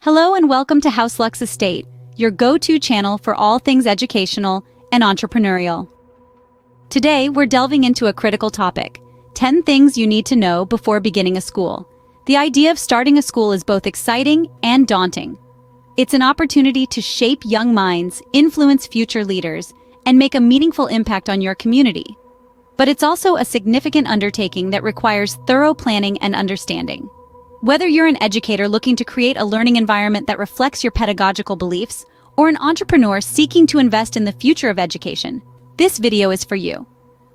Hello and welcome to House Lux Estate, your go-to channel for all things educational and entrepreneurial. Today, we're delving into a critical topic: 10 things you need to know before beginning a school. The idea of starting a school is both exciting and daunting. It's an opportunity to shape young minds, influence future leaders, and make a meaningful impact on your community. But it's also a significant undertaking that requires thorough planning and understanding. Whether you're an educator looking to create a learning environment that reflects your pedagogical beliefs, or an entrepreneur seeking to invest in the future of education, this video is for you.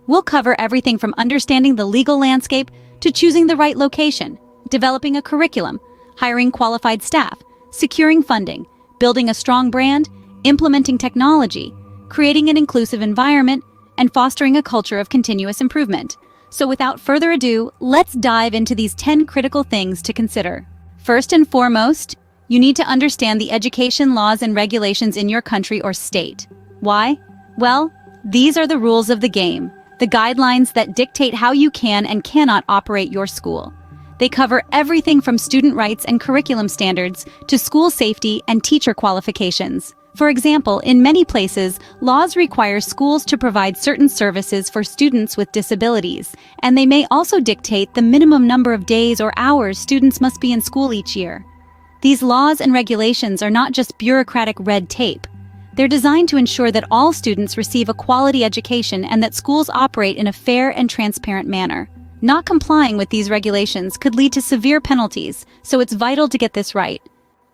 We'll cover everything from understanding the legal landscape to choosing the right location, developing a curriculum, hiring qualified staff, securing funding, building a strong brand, implementing technology, creating an inclusive environment, and fostering a culture of continuous improvement. So without further ado, let's dive into these 10 critical things to consider. First and foremost, you need to understand the education laws and regulations in your country or state. Why? Well, these are the rules of the game, the guidelines that dictate how you can and cannot operate your school. They cover everything from student rights and curriculum standards to school safety and teacher qualifications. For example, in many places, laws require schools to provide certain services for students with disabilities, and they may also dictate the minimum number of days or hours students must be in school each year. These laws and regulations are not just bureaucratic red tape. They're designed to ensure that all students receive a quality education and that schools operate in a fair and transparent manner. Not complying with these regulations could lead to severe penalties, so it's vital to get this right.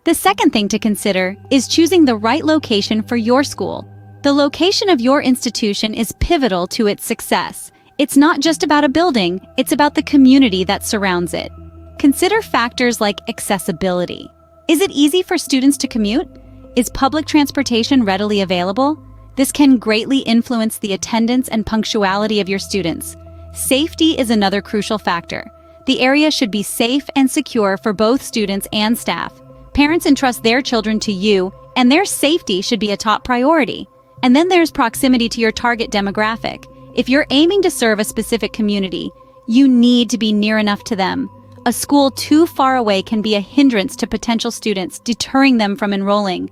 The second thing to consider is choosing the right location for your school. The location of your institution is pivotal to its success. It's not just about a building, it's about the community that surrounds it. Consider factors like accessibility. Is it easy for students to commute? Is public transportation readily available? This can greatly influence the attendance and punctuality of your students. Safety is another crucial factor. The area should be safe and secure for both students and staff. Parents entrust their children to you, and their safety should be a top priority. And then there's proximity to your target demographic. If you're aiming to serve a specific community, you need to be near enough to them. A school too far away can be a hindrance to potential students, deterring them from enrolling.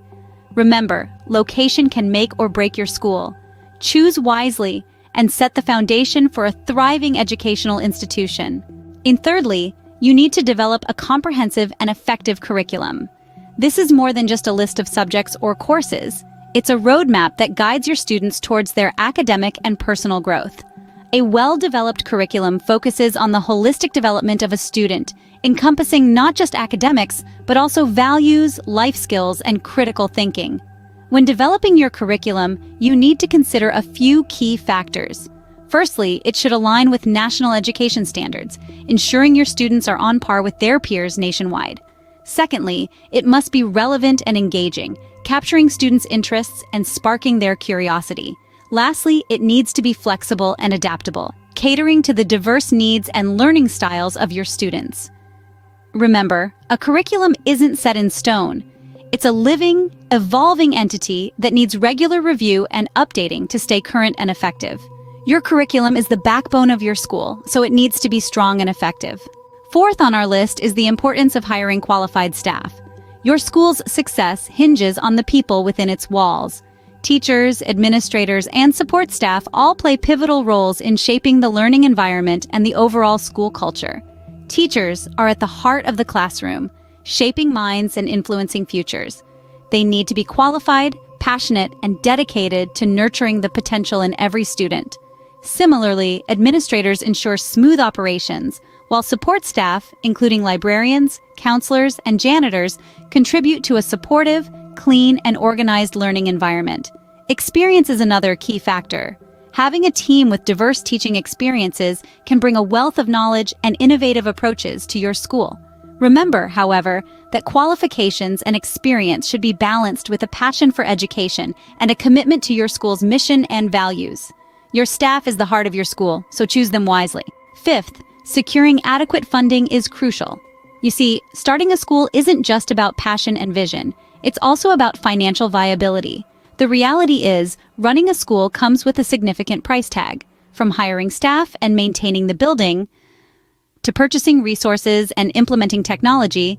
Remember, location can make or break your school. Choose wisely and set the foundation for a thriving educational institution. And thirdly, you need to develop a comprehensive and effective curriculum. This is more than just a list of subjects or courses. It's a roadmap that guides your students towards their academic and personal growth. A well-developed curriculum focuses on the holistic development of a student, encompassing not just academics, but also values, life skills, and critical thinking. When developing your curriculum, you need to consider a few key factors. Firstly, it should align with national education standards, ensuring your students are on par with their peers nationwide. Secondly, it must be relevant and engaging, capturing students' interests and sparking their curiosity. Lastly, it needs to be flexible and adaptable, catering to the diverse needs and learning styles of your students. Remember, a curriculum isn't set in stone. It's a living, evolving entity that needs regular review and updating to stay current and effective. Your curriculum is the backbone of your school, so it needs to be strong and effective. Fourth on our list is the importance of hiring qualified staff. Your school's success hinges on the people within its walls. Teachers, administrators, and support staff all play pivotal roles in shaping the learning environment and the overall school culture. Teachers are at the heart of the classroom, shaping minds and influencing futures. They need to be qualified, passionate, and dedicated to nurturing the potential in every student. Similarly, administrators ensure smooth operations, while support staff, including librarians, counselors, and janitors, contribute to a supportive, clean, and organized learning environment. Experience is another key factor. Having a team with diverse teaching experiences can bring a wealth of knowledge and innovative approaches to your school. Remember, however, that qualifications and experience should be balanced with a passion for education and a commitment to your school's mission and values. Your staff is the heart of your school, so choose them wisely. Fifth, securing adequate funding is crucial. You see, starting a school isn't just about passion and vision. It's also about financial viability. The reality is, running a school comes with a significant price tag. From hiring staff and maintaining the building, to purchasing resources and implementing technology,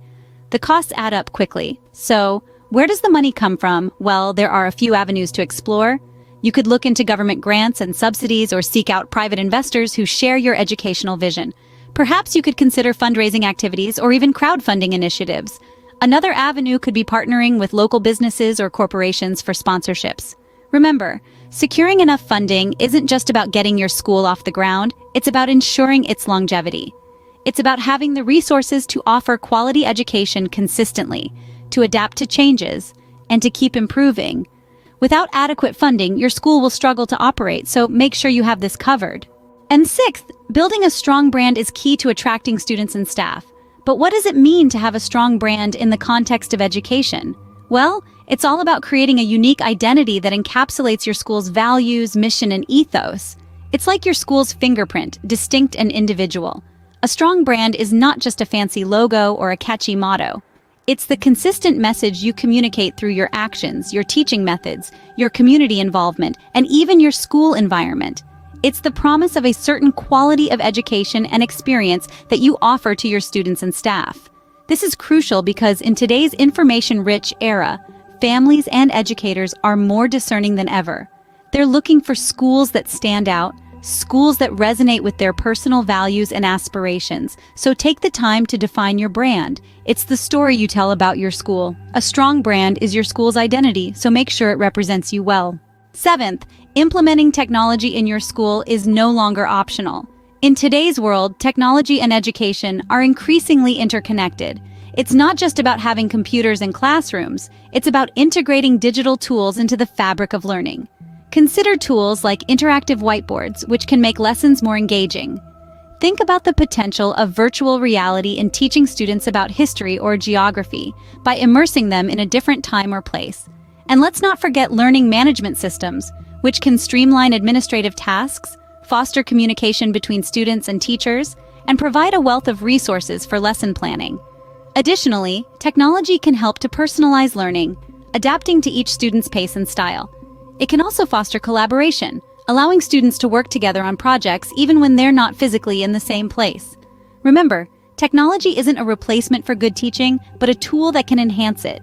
the costs add up quickly. So, where does the money come from? Well, there are a few avenues to explore. You could look into government grants and subsidies or seek out private investors who share your educational vision. Perhaps you could consider fundraising activities or even crowdfunding initiatives. Another avenue could be partnering with local businesses or corporations for sponsorships. Remember, securing enough funding isn't just about getting your school off the ground, it's about ensuring its longevity. It's about having the resources to offer quality education consistently, to adapt to changes, and to keep improving. Without adequate funding, your school will struggle to operate, so make sure you have this covered. And sixth, building a strong brand is key to attracting students and staff. But what does it mean to have a strong brand in the context of education? Well, it's all about creating a unique identity that encapsulates your school's values, mission, and ethos. It's like your school's fingerprint, distinct and individual. A strong brand is not just a fancy logo or a catchy motto. It's the consistent message you communicate through your actions, your teaching methods, your community involvement, and even your school environment. It's the promise of a certain quality of education and experience that you offer to your students and staff. This is crucial because in today's information-rich era, families and educators are more discerning than ever. They're looking for schools that stand out, schools that resonate with their personal values and aspirations. So take the time to define your brand. It's the story you tell about your school. A strong brand is your school's identity, so make sure it represents you well. Seventh, implementing technology in your school is no longer optional. In today's world, technology and education are increasingly interconnected. It's not just about having computers in classrooms, it's about integrating digital tools into the fabric of learning. Consider tools like interactive whiteboards, which can make lessons more engaging. Think about the potential of virtual reality in teaching students about history or geography by immersing them in a different time or place. And let's not forget learning management systems, which can streamline administrative tasks, foster communication between students and teachers, and provide a wealth of resources for lesson planning. Additionally, technology can help to personalize learning, adapting to each student's pace and style. It can also foster collaboration, allowing students to work together on projects even when they're not physically in the same place. Remember, technology isn't a replacement for good teaching, but a tool that can enhance it.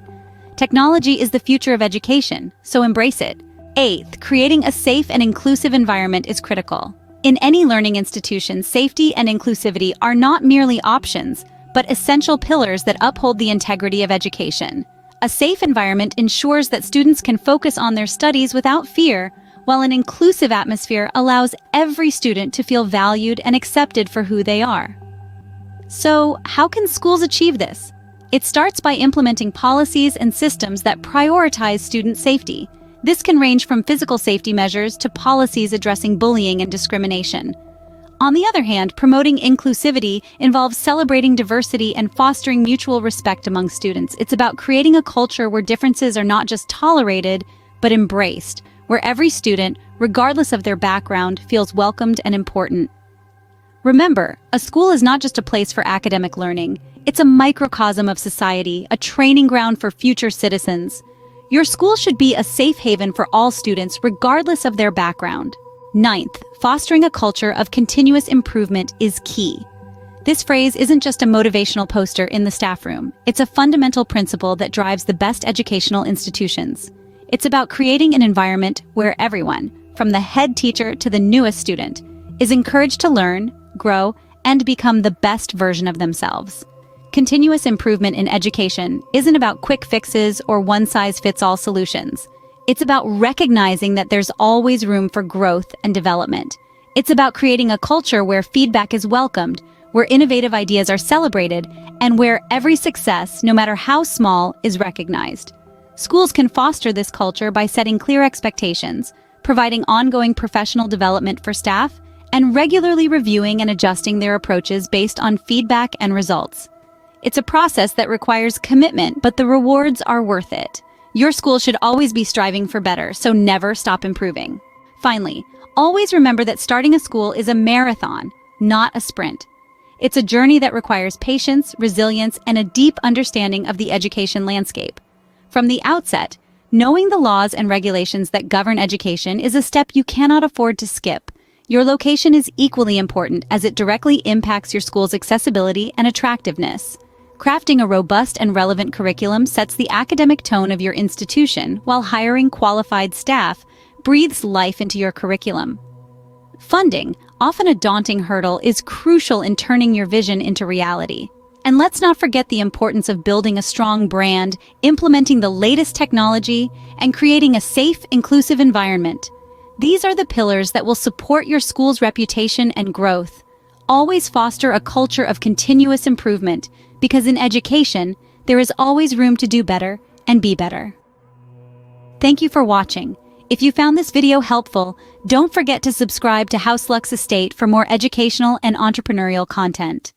Technology is the future of education, so embrace it. Eighth, creating a safe and inclusive environment is critical. In any learning institution, safety and inclusivity are not merely options, but essential pillars that uphold the integrity of education. A safe environment ensures that students can focus on their studies without fear, while an inclusive atmosphere allows every student to feel valued and accepted for who they are. So, how can schools achieve this? It starts by implementing policies and systems that prioritize student safety. This can range from physical safety measures to policies addressing bullying and discrimination. On the other hand, promoting inclusivity involves celebrating diversity and fostering mutual respect among students. It's about creating a culture where differences are not just tolerated, but embraced, where every student, regardless of their background, feels welcomed and important. Remember, a school is not just a place for academic learning. It's a microcosm of society, a training ground for future citizens. Your school should be a safe haven for all students, regardless of their background. Ninth, fostering a culture of continuous improvement is key. This phrase isn't just a motivational poster in the staff room. It's a fundamental principle that drives the best educational institutions. It's about creating an environment where everyone, from the head teacher to the newest student, is encouraged to learn, grow, and become the best version of themselves. Continuous improvement in education isn't about quick fixes or one-size-fits-all solutions. It's about recognizing that there's always room for growth and development. It's about creating a culture where feedback is welcomed, where innovative ideas are celebrated, and where every success, no matter how small, is recognized. Schools can foster this culture by setting clear expectations, providing ongoing professional development for staff, and regularly reviewing and adjusting their approaches based on feedback and results. It's a process that requires commitment, but the rewards are worth it. Your school should always be striving for better, so never stop improving. Finally, always remember that starting a school is a marathon, not a sprint. It's a journey that requires patience, resilience, and a deep understanding of the education landscape. From the outset, knowing the laws and regulations that govern education is a step you cannot afford to skip. Your location is equally important as it directly impacts your school's accessibility and attractiveness. Crafting a robust and relevant curriculum sets the academic tone of your institution, while hiring qualified staff breathes life into your curriculum. Funding, often a daunting hurdle, is crucial in turning your vision into reality. And let's not forget the importance of building a strong brand, implementing the latest technology, and creating a safe, inclusive environment. These are the pillars that will support your school's reputation and growth. Always foster a culture of continuous improvement, because in education, there is always room to do better and be better. Thank you for watching. If you found this video helpful, don't forget to subscribe to House Lux Estate for more educational and entrepreneurial content.